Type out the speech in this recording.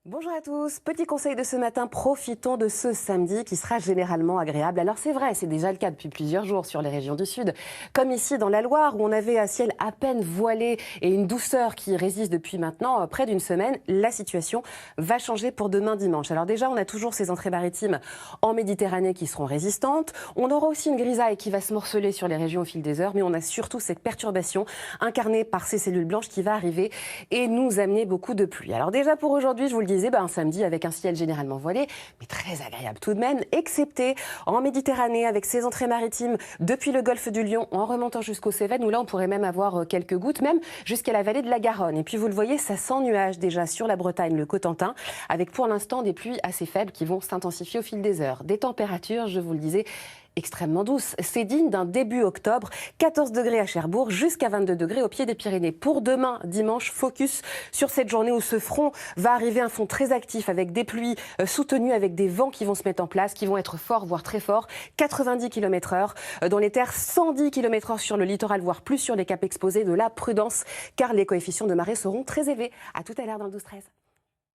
Bonjour à tous, petit conseil de ce matin, profitons de ce samedi qui sera généralement agréable. Alors c'est vrai, c'est déjà le cas depuis plusieurs jours sur les régions du Sud, comme ici dans la Loire où on avait un ciel à peine voilé et une douceur qui résiste depuis maintenant près d'une semaine. La situation va changer pour demain dimanche. Alors déjà, on a toujours ces entrées maritimes en Méditerranée qui seront résistantes. On aura aussi une grisaille qui va se morceler sur les régions au fil des heures, mais on a surtout cette perturbation incarnée par ces cellules blanches qui va arriver et nous amener beaucoup de pluie. Alors déjà pour aujourd'hui, je vous le dis, un samedi avec un ciel généralement voilé, mais très agréable tout de même, excepté en Méditerranée avec ses entrées maritimes depuis le golfe du Lion en remontant jusqu'aux Cévennes, où là on pourrait même avoir quelques gouttes, même jusqu'à la vallée de la Garonne. Et puis vous le voyez, ça sent nuage déjà sur la Bretagne, le Cotentin, avec pour l'instant des pluies assez faibles qui vont s'intensifier au fil des heures. Des températures, je vous le disais, extrêmement douce. C'est digne d'un début octobre. 14 degrés à Cherbourg, jusqu'à 22 degrés au pied des Pyrénées. Pour demain, dimanche, focus sur cette journée où ce front va arriver, un front très actif avec des pluies soutenues, avec des vents qui vont se mettre en place, qui vont être forts, voire très forts. 90 km/h dans les terres, 110 km/h sur le littoral, voire plus sur les caps exposés. De la prudence, car les coefficients de marée seront très élevés. À tout à l'heure dans le 12-13.